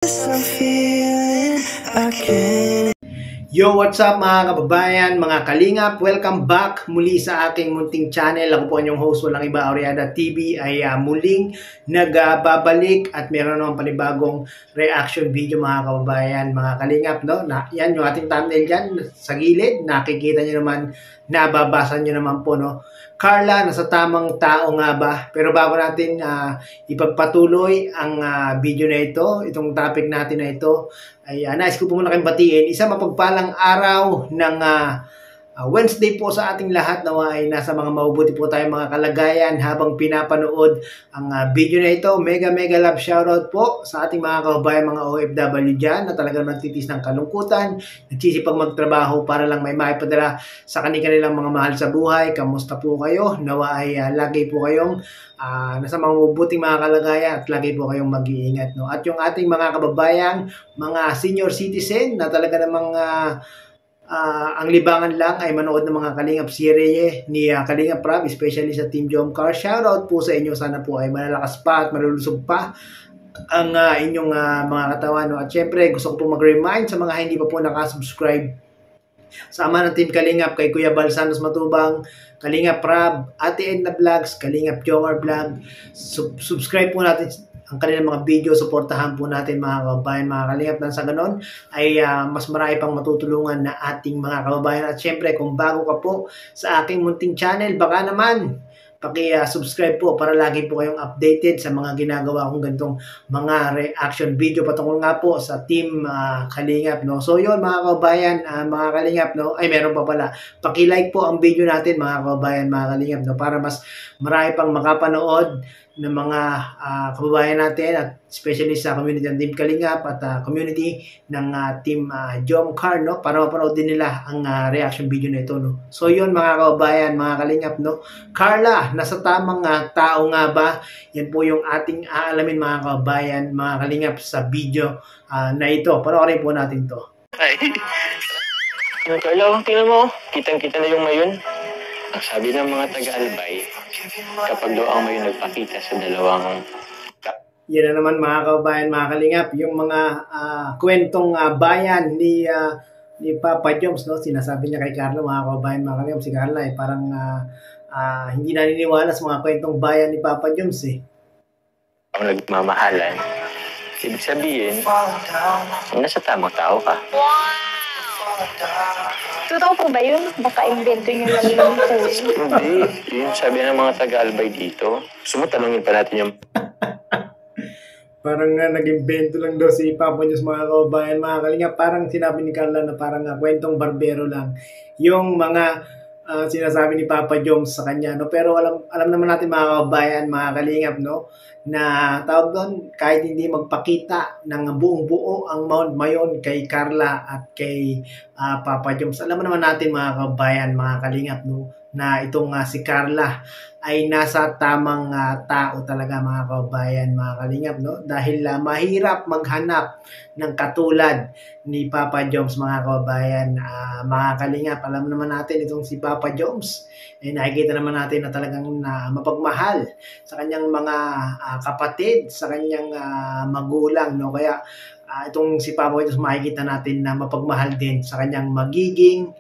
I'm feeling again. Yo, what's up mga kababayan, mga kalingap? Welcome back muli sa aking munting channel. Ako po ang inyong host, walang iba, Oriada TV ay muling nagbabalik at meron naman panibagong reaction video mga kababayan, mga kalingap, no? Yan yung ating thumbnail dyan sa gilid. Nakikita nyo naman, nababasa nyo naman po, no? Carla, nasa tamang tao nga ba? Pero bago natin ipagpatuloy ang video na ito, itong topic natin na ito, ay nais ko po muna kayong batiin. Isa mapagpalang araw ng Wednesday po sa ating lahat. Nawa ay nasa mga mabubuti po tayong mga kalagayan habang pinapanood ang video na ito. Mega love shoutout po sa ating mga kababayan, mga OFW dyan na talagang nagtitis ng kalungkutan, nagsisipag magtrabaho para lang may maipadala sa kanilang mga mahal sa buhay. Kamusta po kayo? Nawa ay lagi po kayong nasa mga mabubuting mga kalagayan at lagi po kayong mag-iingat, no? At yung ating mga kababayang, mga senior citizen na talaga namang ang libangan lang ay manood ng mga Kalingap serye ni Kalingap Prab, especially sa Team Jomcar. Shoutout po sa inyo. Sana po ay malalakas pa at malulusog pa ang inyong mga katawan, no? At syempre, gusto ko po mag-remind sa mga hindi pa po nakasubscribe sa ama ng Team Kalingap, kay Kuya Bal Santos Matubang, Kalingap Prab, Ate Edna Vlogs, Kalingap Jomar Vlog. Subscribe po natin ang kanilang mga video, suportahan po natin mga kababayan, mga kalingap, nang sa ganon ay mas marami pang matutulungan na ating mga kababayan. At syempre, kung bago ka po sa aking munting channel, baka naman paki-subscribe po para lagi po kayong updated sa mga ginagawa kong ganitong mga reaction video patungkol nga po sa Team Kalingap, no? So yun mga kababayan, mga kalingap, no? Ay meron pa pala, paki-like po ang video natin mga kababayan, mga kalingap, no? Para mas marami pang makapanood ng mga kababayan natin, at especially sa community ng Team Kalingap at community ng Team Jomcar, no? Para mapanood din nila ang reaction video na ito, no? So yun mga kababayan, mga kalingap, no? Carla, nasa tamang tao nga ba? Yan po yung ating aalamin mga kababayan, mga kalingap, sa video na ito. Panoorin po natin to. Ay, Carla, tingnan mo, kitang-kita na yung mayon. Ang sabi ng mga taga-albay, kapag daw ang mayon nagpakita sa dalawang... Yan na naman mga kababayan, mga kalingap, yung mga kwentong bayan ni Papa Joms, no? Sinasabi niya kay Carla, mga kababayan, mga kalingap, si Carla ay parang hindi naniniwala sa mga kwentong bayan ni Papa Joms, eh. Ang nagmamahalan, ibig sabihin, nasa tamang tao ka. Totoo po ba yun? Baka invento nyo lang yun po. Hindi, yun sabi ng mga taga-albay dito. Sumutanongin pa natin yung... Parang nag-invento lang daw si Papa Diyos, mga kababayan, mga kalingap. Parang sinabi ni Carla na parang kwentong barbero lang yung mga sinasabi ni Papa Joms sa kanya, no? Pero alam naman natin mga kababayan, mga kalingap, no? Na tawag doon, kahit hindi magpakita ng buong buo ang Mount Mayon kay Carla at kay Papa Joms, alam naman natin mga kababayan, mga kalingap, no? Na itong si Carla ay nasa tamang tao talaga mga kababayan, mga kalingap, no? Dahil mahirap maghanap ng katulad ni Papa Joms, mga kababayan, mga kalingap. Alam naman natin itong si Papa Joms, eh, nakikita naman natin na talagang mapagmahal sa kanyang mga kapatid, sa kanyang magulang, no? Kaya itong si Papa Joms, makikita natin na mapagmahal din sa kanyang magiging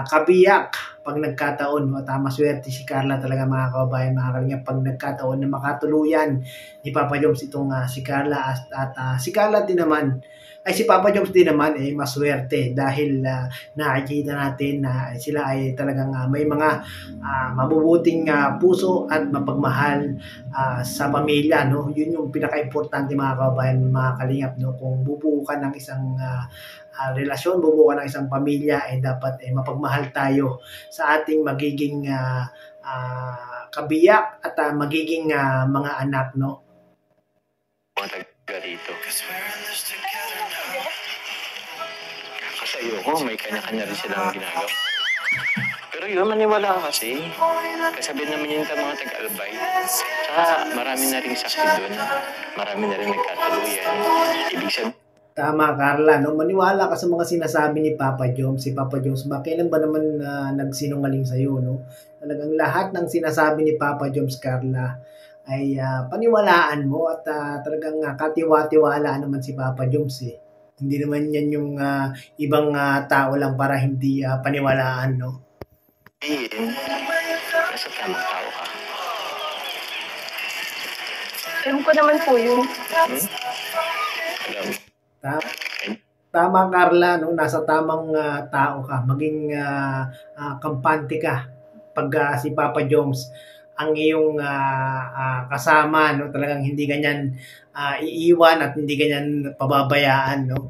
kabiyak pag nagkataon, no? Tama, swerte si Carla talaga mga kababayan, mga kalingap, pag nagkataon na makatuluyan ni Papa Joms itong si Carla, at si Carla din naman, ay si Papa Joms din naman ay maswerte dahil nakikita natin na sila ay talagang may mga mabubuting puso at mapagmahal sa pamilya, no? Yun yung pinaka-importante mga kababayan, mga kalingap, no? Kung bubuo ka ng isang relasyon, bubuo ka ng isang pamilya, ay dapat mapagmahal tayo sa ating magiging kabiyak at magiging mga anak, no? Mga taga rito. Kasi ayoko, may kanya-kanya rin silang ginagawa. Pero yun, maniwala ka kasi. Kasabihin naman yun ka mga taga-albay. Saka marami na rin saksi doon. Marami na rin nagkatuluyan. Ibig sabihin, Tama, Carla, no? Maniwala ka sa mga sinasabi ni Papa Joms. Si Papa Joms, ba kailan ba naman nagsinungaling sa'yo, no? Talagang lahat ng sinasabi ni Papa Joms, Carla, ay paniwalaan mo at talagang katiwa-tiwala naman si Papa Joms eh. Hindi naman yan yung ibang tao lang para hindi paniwalaan, no? Nasa tamang tao ka. Alam ko naman po yun. Alam, Tama, Carla, no? Nasa tamang tao ka. Maging kampante ka pag si Papa Joms ang iyong kasama, no? Talagang hindi ganyan iiwan at hindi ganyan pababayaan, no?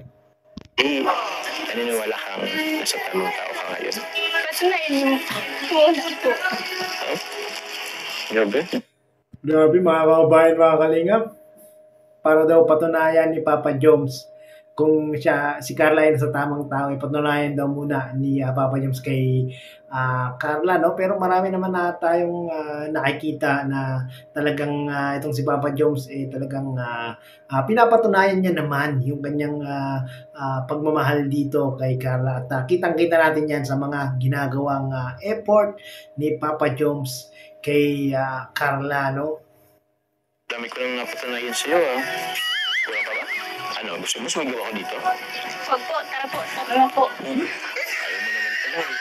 naniniwala kang nasa tamang tao ka ngayon. Kasi na yun yung po. Grabe. Grabe, mga kababayan, mga kalingap. Para daw patunayan ni Papa Joms kung si Carla ay nasa tamang tao, ipatunayan daw muna ni Papa Joms kay Carla, no? Pero marami naman na tayong nakikita na talagang itong si Papa Joms talagang pinapatunayan niya naman yung kanyang pagmamahal dito kay Carla. At kitang-kita natin yan sa mga ginagawang effort ni Papa Joms kay Carla, no? Dami ko nang napatunayan sa'yo, ah. Wala pa ba? Ano, gusto mo sumigaw ako dito? Wag po, tara po, tara po. Ayaw mo naman pala, eh.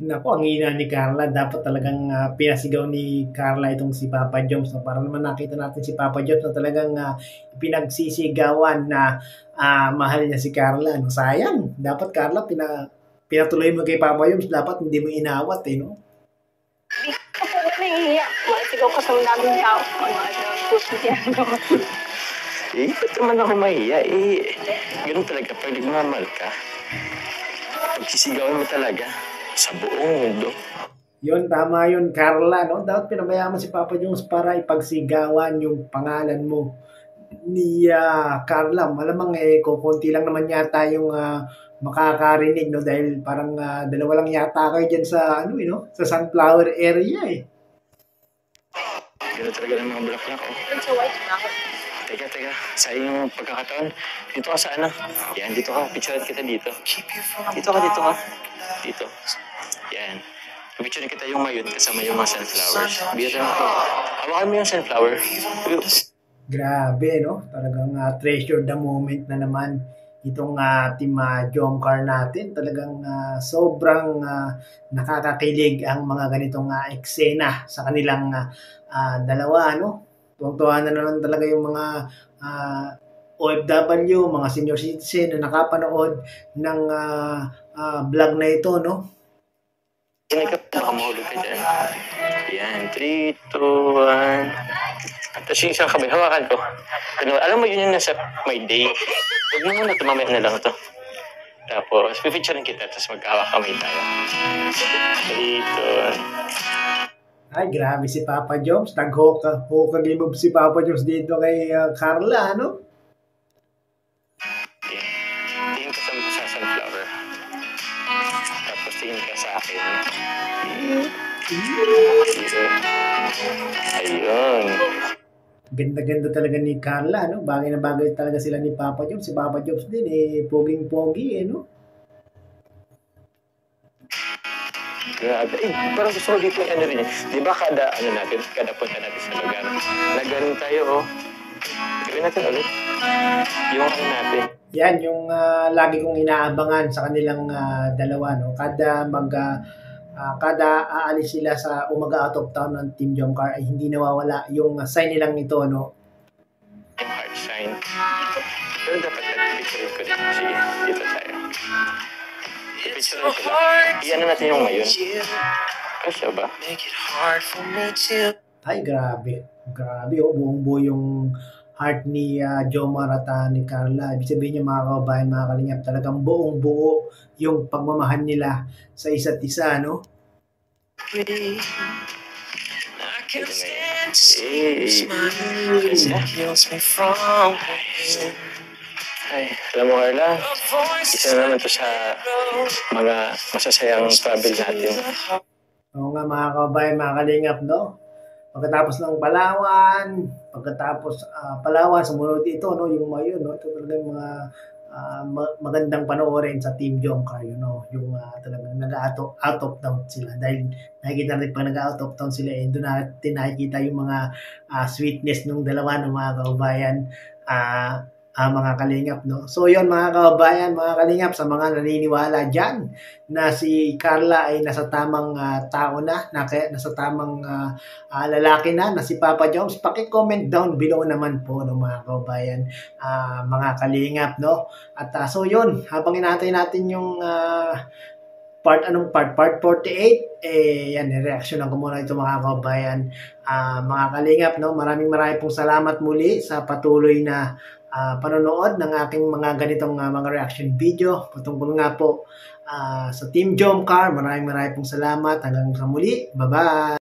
Naku, ang ina ni Carla, dapat talagang pinasigaw ni Carla itong si Papa Joms. No? Para naman nakita natin si Papa Joms na talagang pinagsisigawan na mahal niya si Carla. No? Sayang, dapat Carla, pinatuloy mo kay Papa Joms, dapat hindi mo inawat, eh, no? Hindi ka po ba nahihiya? Masigaw ka sa daming tao. Ano, susunyan mo. Ba't naman ako mahiya? Ganun talaga pag nagmamahal ka. Pagsisigawan mo talaga sa buong mundo. Yun, tama yun, Carla, no? Dapat pinabayaan mo si Papa Joms para ipagsigawan yung pangalan mo ni Carla. Malamang kukunti lang naman yata yung makakarinig, no? Dahil parang dalawa lang yata kayo dyan sa, sa Sunflower area, eh. Ganun talaga ng mga bulaklak, oh. Sa white na ako. Teka. Sa iyong pagkakataon, dito ka sa ano? Yan, dito ka. Picturean kita dito. Dito ka. Dito. Yan. Picturean kita yung mayon kasama yung mga sunflowers. Bira ako. Hawakan mo yung sunflower. Grabe, no? Talagang treasure the moment na naman itong team Jomcar natin. Talagang sobrang nakakakilig ang mga ganitong eksena sa kanilang dalawa, no? Tuwang-tuwa na naman talaga yung mga OFW, mga senior citizen na nakapanood ng vlog na ito, no? Hindi ka makamahulog ka dyan. Yan, 3, 2, 1. Tapos yung isang kamay, hawakan ko. Ano, alam mo yun yung nasa my day. Huwag mo muna, tumamaya na lang ito. Tapos, pipicturean kita, tapos magkahawak kamay tayo. 3, 2, 1. Ay, grabe si Papa Joms. Nag-hoka game of si Papa Joms dito kay Carla, no? Tingin ka sa sunflower. Tapos tingin ka sa akin. Ayun. Ganda-ganda talaga ni Carla, no? Bagay na bagay talaga sila ni Papa Joms. Si Papa Joms din, poging-pogi, no? Grabe. Parang gusto ko dito yung ano rin. Di ba kada punta natin sa lugar, nagano tayo, oh. Gawin natin ulit. Yung ano natin. Yan, yung lagi kong inaabangan sa kanilang dalawa, no? Kada aalis sila sa umaga out of town ng Team Jomcar ay hindi nawawala yung sign nilang ito, no? Yung heart sign. Pero dapat nag-picture ko dito. Sige, dito tayo. Picture ko lang. Iyan na natin yung ngayon. Kasya ba? Ay, grabe. Grabe, oh. Buong-buo yung heart ni Jomar at ni Carla. Ibig sabihin niya, mga kababayan, mga kalingap, talagang buong-buo yung pagmamahal nila sa isa't isa, no? Ay, alam mo, Carla, isa na naman to sa mga masasayang travel natin. Oo nga, mga kababayan, mga kalingap, no? Pagkatapos ng Palawan, sumunod ito, no? Yung Mayon, no? Ito talaga yung mga magandang panoorin sa Team Jomcar, yung talagang out of town sila. Dahil nakikita rin pag nag-out of town sila, doon natin nakikita yung mga sweetness ng dalawa ng mga kababayan, mga kalingap, no? So yun mga kababayan, mga kalingap, sa mga naniniwala dyan na si Carla ay nasa tamang tao nasa tamang lalaki na si Papa Joms, paki-comment down below naman po, no, mga kababayan, mga kalingap, no? At so yun, habang inatay natin yung part 48, yan, reaksyonan ko muna ito mga kababayan, mga kalingap, no? Maraming pong salamat muli sa patuloy na panonood ng aking mga ganitong mga reaction video patungkol nga po sa Team Jomcar. Maraming pong salamat. Hanggang sa muli. Bye-bye!